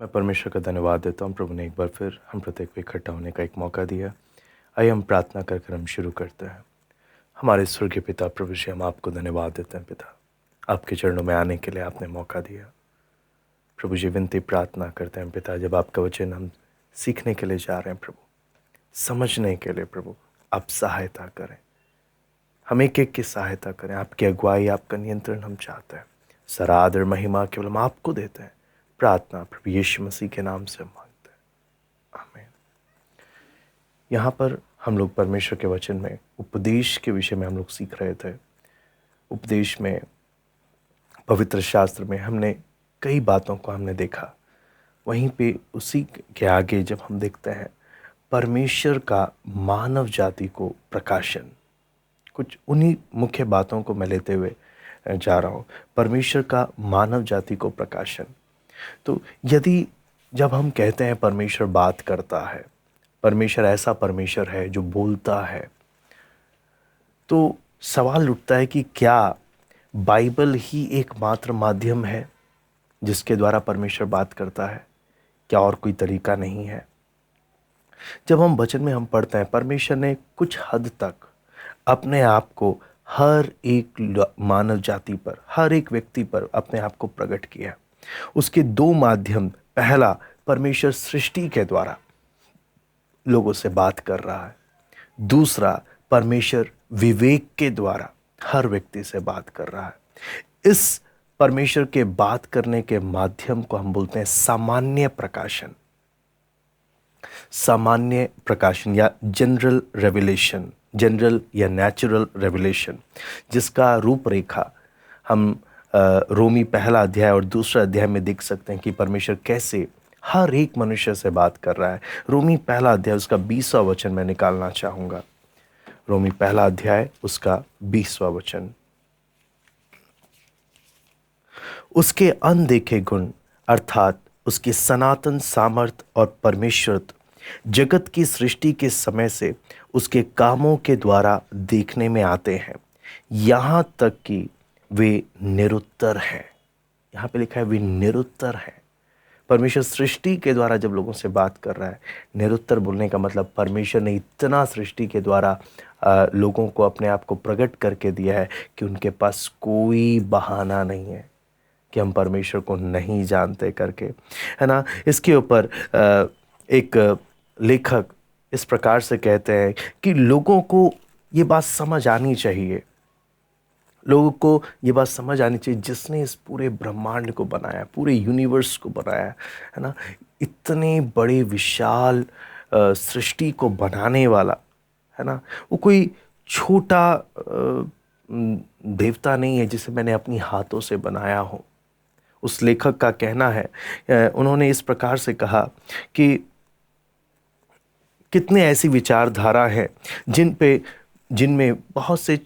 मैं परमेश्वर का धन्यवाद देता हूँ। प्रभु ने एक बार फिर हम प्रत्येक को इकट्ठा होने का एक मौका दिया। आइए हम प्रार्थना कर हम शुरू करते हैं। हमारे स्वर्गीय पिता प्रभु जी, हम आपको धन्यवाद देते हैं। पिता, आपके चरणों में आने के लिए आपने मौका दिया। प्रभु जी, विनती प्रार्थना करते हैं पिता, जब आपका वचन हम सीखने के लिए जा रहे हैं प्रभु, समझने के लिए प्रभु आप सहायता करें। हम एक एक की सहायता करें। आपकी अगुवाई, आपका नियंत्रण हम चाहते हैं। सारा आदर महिमा केवल हम आपको देते हैं। प्रार्थना प्रभु यीशु मसीह के नाम से मांगते हैं, आमीन। यहाँ पर हम लोग परमेश्वर के वचन में उपदेश के विषय में हम लोग सीख रहे थे। उपदेश में पवित्र शास्त्र में हमने कई बातों को हमने देखा। वहीं पे उसी के आगे जब हम देखते हैं परमेश्वर का मानव जाति को प्रकाशन, कुछ उन्हीं मुख्य बातों को मैं लेते हुए जा रहा हूँ। परमेश्वर का मानव जाति को प्रकाशन। तो यदि जब हम कहते हैं परमेश्वर बात करता है, परमेश्वर ऐसा परमेश्वर है जो बोलता है, तो सवाल उठता है कि क्या बाइबल ही एकमात्र माध्यम है जिसके द्वारा परमेश्वर बात करता है? क्या और कोई तरीका नहीं है? जब हम वचन में हम पढ़ते हैं, परमेश्वर ने कुछ हद तक अपने आप को हर एक मानव जाति पर, हर एक व्यक्ति पर अपने आप को प्रकट किया। उसके दो माध्यम, पहला परमेश्वर सृष्टि के द्वारा लोगों से बात कर रहा है, दूसरा परमेश्वर विवेक के द्वारा हर व्यक्ति से बात कर रहा है। इस परमेश्वर के बात करने के माध्यम को हम बोलते हैं सामान्य प्रकाशन। सामान्य प्रकाशन या जनरल रेवलेशन, जनरल या नेचुरल रेवलेशन, जिसका रूपरेखा हम रोमी पहला अध्याय और दूसरा अध्याय में देख सकते हैं कि परमेश्वर कैसे हर एक मनुष्य से बात कर रहा है। रोमी पहला अध्याय उसका 20वां वचन मैं निकालना चाहूँगा। रोमी पहला अध्याय उसका 20वां वचन। उसके अनदेखे गुण अर्थात उसकी सनातन सामर्थ और परमेश्वरत्व जगत की सृष्टि के समय से उसके कामों के द्वारा देखने में आते हैं, यहाँ तक कि वे निरुत्तर हैं। यहाँ पे लिखा है वे निरुत्तर हैं। परमेश्वर सृष्टि के द्वारा जब लोगों से बात कर रहा है, निरुत्तर बोलने का मतलब परमेश्वर ने इतना सृष्टि के द्वारा लोगों को अपने आप को प्रकट करके दिया है कि उनके पास कोई बहाना नहीं है कि हम परमेश्वर को नहीं जानते करके, है ना। इसके ऊपर एक लेखक इस प्रकार से कहते हैं कि लोगों को ये बात समझ आनी चाहिए, लोगों को ये बात समझ आनी चाहिए, जिसने इस पूरे ब्रह्मांड को बनाया, पूरे यूनिवर्स को बनाया, है ना, इतने बड़े विशाल सृष्टि को बनाने वाला, है ना, वो कोई छोटा देवता नहीं है जिसे मैंने अपनी हाथों से बनाया हो। उस लेखक का कहना है, उन्होंने इस प्रकार से कहा कि कितने ऐसी विचारधारा है जिनमें बहुत से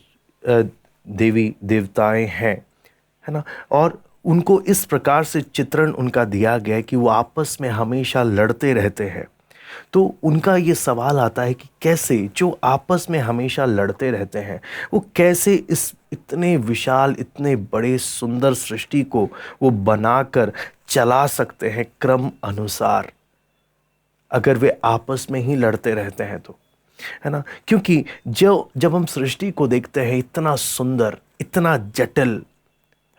देवी देवताएं हैं, है ना, और उनको इस प्रकार से चित्रण उनका दिया गया है कि वो आपस में हमेशा लड़ते रहते हैं। तो उनका ये सवाल आता है कि कैसे जो आपस में हमेशा लड़ते रहते हैं, वो कैसे इस इतने विशाल, इतने बड़े सुंदर सृष्टि को वो बनाकर चला सकते हैं क्रम अनुसार, अगर वे आपस में ही लड़ते रहते हैं तो, है ना। क्योंकि जब हम सृष्टि को देखते हैं, इतना सुंदर, इतना जटिल,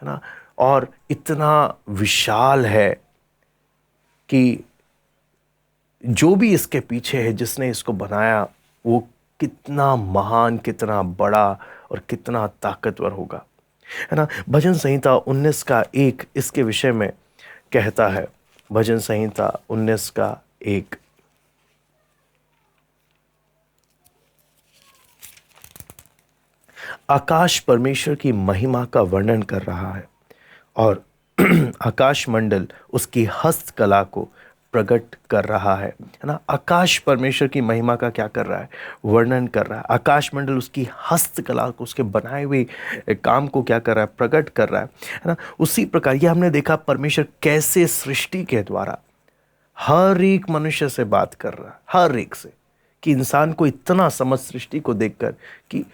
है ना, और इतना विशाल है कि जो भी इसके पीछे है, जिसने इसको बनाया, वो कितना महान, कितना बड़ा और कितना ताकतवर होगा, है ना। भजन संहिता 19 का 1 इसके विषय में कहता है। भजन संहिता 19 का 1, आकाश परमेश्वर की महिमा का वर्णन कर रहा है और आकाश मंडल उसकी हस्तकला को प्रकट कर रहा है ना। आकाश परमेश्वर की महिमा का क्या कर रहा है? वर्णन कर रहा है। आकाश मंडल उसकी हस्तकला को, उसके बनाए हुए काम को क्या कर रहा है? प्रकट कर रहा है ना। उसी प्रकार ये हमने देखा परमेश्वर कैसे सृष्टि के द्वारा हर एक मनुष्य से बात कर रहा है, हर एक से, कि इंसान को इतना समझ सृष्टि को देखकर कि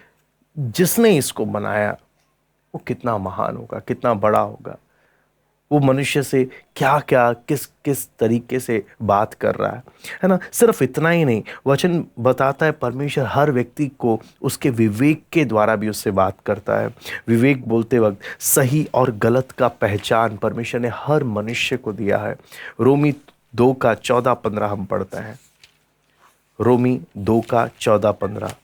जिसने इसको बनाया वो कितना महान होगा, कितना बड़ा होगा। वो मनुष्य से क्या क्या किस किस तरीके से बात कर रहा है ना। सिर्फ इतना ही नहीं, वचन बताता है परमेश्वर हर व्यक्ति को उसके विवेक के द्वारा भी उससे बात करता है। विवेक बोलते वक्त सही और गलत का पहचान परमेश्वर ने हर मनुष्य को दिया है। रोमी 2 का 14-15 हम पढ़ते हैं। रोमी 2 का 14-15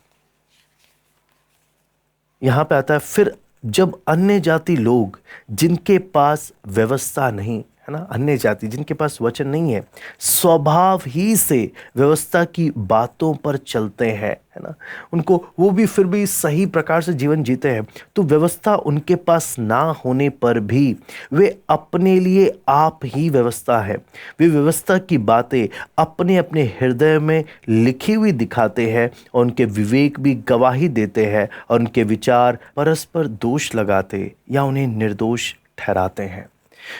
यहां पे आता है, फिर जब अन्य जाति लोग जिनके पास व्यवस्था नहीं है ना, अन्य जाति जिनके पास वचन नहीं है, स्वभाव ही से व्यवस्था की बातों पर चलते हैं, है ना, उनको वो भी फिर भी सही प्रकार से जीवन जीते हैं, तो व्यवस्था उनके पास ना होने पर भी वे अपने लिए आप ही व्यवस्था है। वे व्यवस्था की बातें अपने अपने हृदय में लिखी हुई दिखाते हैं और उनके विवेक भी गवाही देते हैं और उनके विचार परस्पर दोष लगाते या उन्हें निर्दोष ठहराते हैं।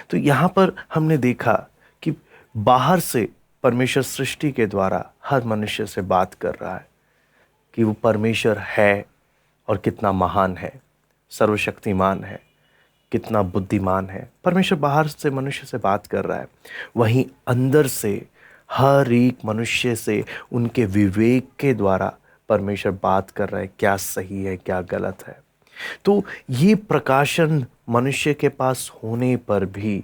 तो यहाँ पर हमने देखा कि बाहर से परमेश्वर सृष्टि के द्वारा हर मनुष्य से बात कर रहा है कि वो परमेश्वर है और कितना महान है, सर्वशक्तिमान है, कितना बुद्धिमान है। परमेश्वर बाहर से मनुष्य से बात कर रहा है, वहीं अंदर से हर एक मनुष्य से उनके विवेक के द्वारा परमेश्वर बात कर रहा है, क्या सही है क्या गलत है। तो ये प्रकाशन मनुष्य के पास होने पर भी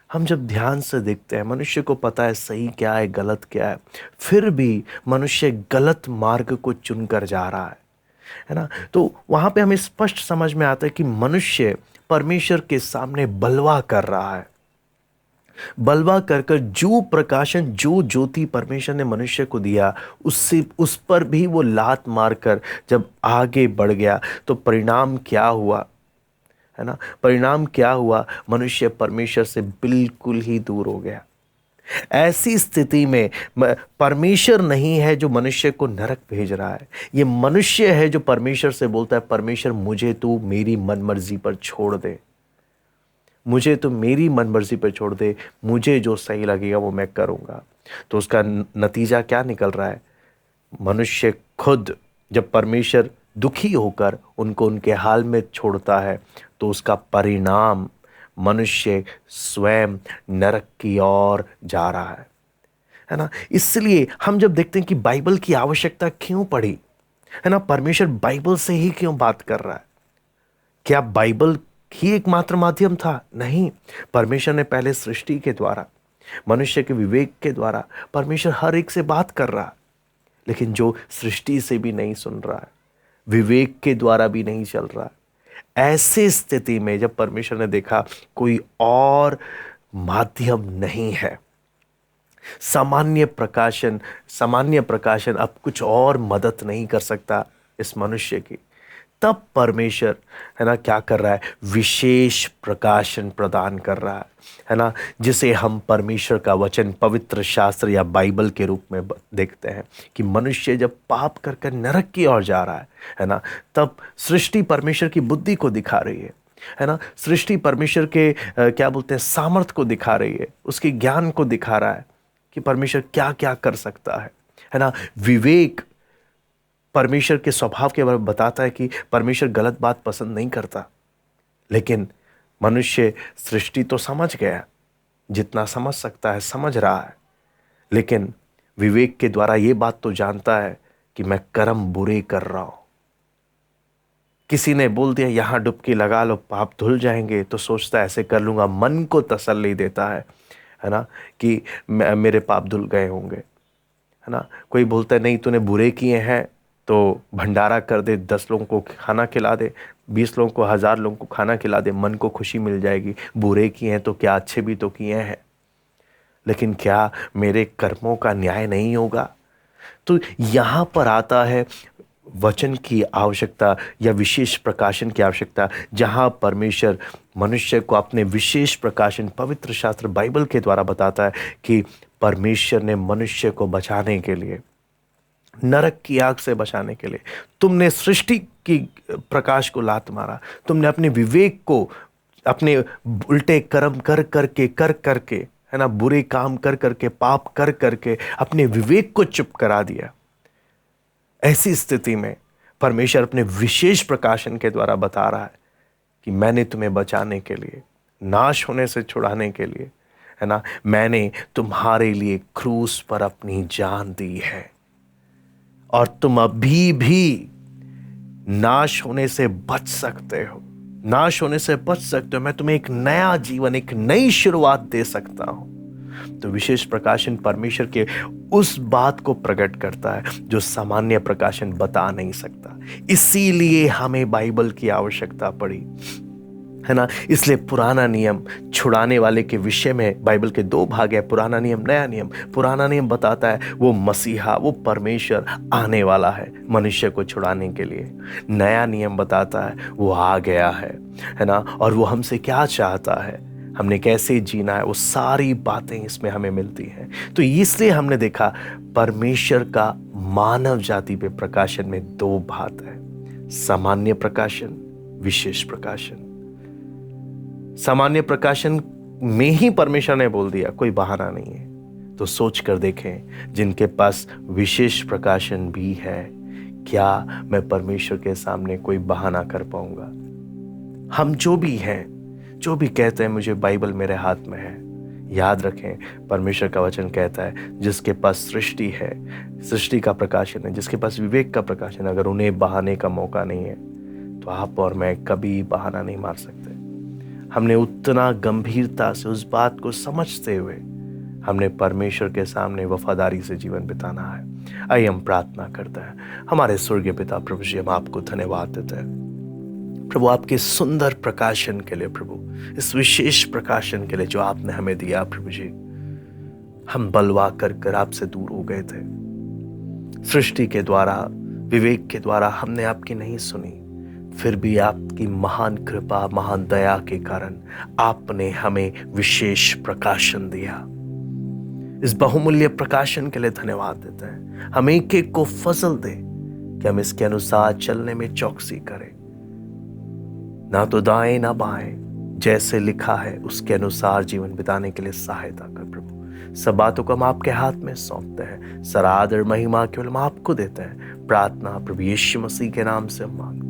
हम जब ध्यान से देखते हैं, मनुष्य को पता है सही क्या है गलत क्या है, फिर भी मनुष्य गलत मार्ग को चुनकर जा रहा है ना। तो वहां पे हमें स्पष्ट समझ में आता है कि मनुष्य परमेश्वर के सामने बलवा कर रहा है। बलवा कर कर जो प्रकाशन जो ज्योति परमेश्वर ने मनुष्य को दिया, उससे उस पर भी वो लात मारकर जब आगे बढ़ गया, तो परिणाम क्या हुआ, है ना, परिणाम क्या हुआ, मनुष्य परमेश्वर से बिल्कुल ही दूर हो गया। ऐसी स्थिति में परमेश्वर नहीं है जो मनुष्य को नरक भेज रहा है, ये मनुष्य है जो परमेश्वर से बोलता है, परमेश्वर मुझे तू मेरी मनमर्जी पर छोड़ दे, मुझे तो मेरी मनमर्जी पर छोड़ दे, मुझे जो सही लगेगा वो मैं करूँगा। तो उसका नतीजा क्या निकल रहा है, मनुष्य खुद जब परमेश्वर दुखी होकर उनको उनके हाल में छोड़ता है, तो उसका परिणाम मनुष्य स्वयं नरक की ओर जा रहा है ना। इसलिए हम जब देखते हैं कि बाइबल की आवश्यकता क्यों पड़ी, है ना, परमेश्वर बाइबल से ही क्यों बात कर रहा है, क्या बाइबल ही एकमात्र माध्यम था? नहीं, परमेश्वर ने पहले सृष्टि के द्वारा, मनुष्य के विवेक के द्वारा परमेश्वर हर एक से बात कर रहा है, लेकिन जो सृष्टि से भी नहीं सुन रहा है, विवेक के द्वारा भी नहीं चल रहा है, ऐसे स्थिति में जब परमेश्वर ने देखा कोई और माध्यम नहीं है, सामान्य प्रकाशन अब कुछ और मदद नहीं कर सकता इस मनुष्य की, तब परमेश्वर, है ना, क्या कर रहा है, विशेष प्रकाशन प्रदान कर रहा है ना, जिसे हम परमेश्वर का वचन, पवित्र शास्त्र या बाइबल के रूप में देखते हैं कि मनुष्य जब पाप कर नरक की ओर जा रहा है ना, तब सृष्टि परमेश्वर की बुद्धि को दिखा रही है ना, सृष्टि परमेश्वर के क्या बोलते हैं, सामर्थ्य को दिखा रही है, उसके ज्ञान को दिखा रहा है कि परमेश्वर क्या क्या कर सकता है ना। विवेक परमेश्वर के स्वभाव के बारे में बताता है कि परमेश्वर गलत बात पसंद नहीं करता, लेकिन मनुष्य सृष्टि तो समझ गया, जितना समझ सकता है समझ रहा है, लेकिन विवेक के द्वारा ये बात तो जानता है कि मैं कर्म बुरे कर रहा हूं। किसी ने बोल दिया यहां डुबकी लगा लो पाप धुल जाएंगे, तो सोचता है ऐसे कर लूंगा, मन को तसल्ली देता है ना, कि मेरे पाप धुल गए होंगे, है ना। कोई बोलता है नहीं तूने बुरे किए हैं तो भंडारा कर दे, 10 लोगों को खाना खिला दे, 20 लोगों को, 1000 लोगों को खाना खिला दे, मन को खुशी मिल जाएगी। बुरे किए हैं तो क्या, अच्छे भी तो किए हैं, लेकिन क्या मेरे कर्मों का न्याय नहीं होगा? तो यहां पर आता है वचन की आवश्यकता या विशेष प्रकाशन की आवश्यकता, जहां परमेश्वर मनुष्य को अपने विशेष प्रकाशन पवित्र शास्त्र बाइबल के द्वारा बताता है कि परमेश्वर ने मनुष्य को बचाने के लिए, नरक की आग से बचाने के लिए, तुमने सृष्टि की प्रकाश को लात मारा, तुमने अपने विवेक को, अपने उल्टे कर्म कर करके, है ना, बुरे काम कर करके, पाप कर करके अपने विवेक को चुप करा दिया। ऐसी स्थिति में परमेश्वर अपने विशेष प्रकाशन के द्वारा बता रहा है कि मैंने तुम्हें बचाने के लिए नाश होने से छुड़ाने के लिए, है ना, मैंने तुम्हारे लिए क्रूस पर अपनी जान दी है और तुम अभी भी नाश होने से बच सकते हो, नाश होने से बच सकते हो। मैं तुम्हें एक नया जीवन, एक नई शुरुआत दे सकता हूं। तो विशेष प्रकाशन परमेश्वर के उस बात को प्रकट करता है जो सामान्य प्रकाशन बता नहीं सकता। इसीलिए हमें बाइबल की आवश्यकता पड़ी, है ना। इसलिए पुराना नियम छुड़ाने वाले के विषय में बाइबल के दो भाग है, पुराना नियम, नया नियम। पुराना नियम बताता है वो मसीहा, वो परमेश्वर आने वाला है मनुष्य को छुड़ाने के लिए। नया नियम बताता है वो आ गया है ना, और वो हमसे क्या चाहता है, हमने कैसे जीना है, वो सारी बातें इसमें हमें मिलती हैं। तो इसलिए हमने देखा परमेश्वर का मानव जाति पे प्रकाशन में दो भाग है, सामान्य प्रकाशन, विशेष प्रकाशन। सामान्य प्रकाशन में ही परमेश्वर ने बोल दिया, कोई बहाना नहीं है। तो सोच कर देखें, जिनके पास विशेष प्रकाशन भी है, क्या मैं परमेश्वर के सामने कोई बहाना कर पाऊंगा? हम जो भी हैं, जो भी कहते हैं मुझे बाइबल मेरे हाथ में है, याद रखें परमेश्वर का वचन कहता है जिसके पास सृष्टि है, सृष्टि का प्रकाशन है, जिसके पास विवेक का प्रकाशन है, अगर उन्हें बहाने का मौका नहीं है तो आप और मैं कभी बहाना नहीं मार सकते। हमने उतना गंभीरता से उस बात को समझते हुए हमने परमेश्वर के सामने वफादारी से जीवन बिताना है। आइए हम प्रार्थना करते हैं। हमारे स्वर्गीय पिता प्रभु जी, हम आपको धन्यवाद देते हैं प्रभु आपके सुंदर प्रकाशन के लिए, प्रभु इस विशेष प्रकाशन के लिए जो आपने हमें दिया। प्रभु जी, हम बलवा कर आपसे दूर हो गए थे, सृष्टि के द्वारा, विवेक के द्वारा हमने आपकी नहीं सुनी, फिर भी आपकी महान कृपा, महान दया के कारण आपने हमें विशेष प्रकाशन दिया। इस बहुमूल्य प्रकाशन के लिए धन्यवाद देते हैं। हम एक एक को फजल दे कि हम इसके अनुसार चलने में चौकसी करें, ना तो दाएं ना बाएं, जैसे लिखा है उसके अनुसार जीवन बिताने के लिए सहायता कर। प्रभु सब बातों को हम आपके हाथ में सौंपते हैं, सरादर महिमा केवल हम आपको देते हैं। प्रार्थना प्रभु यीशु मसीह के नाम से हम मांगते हैं।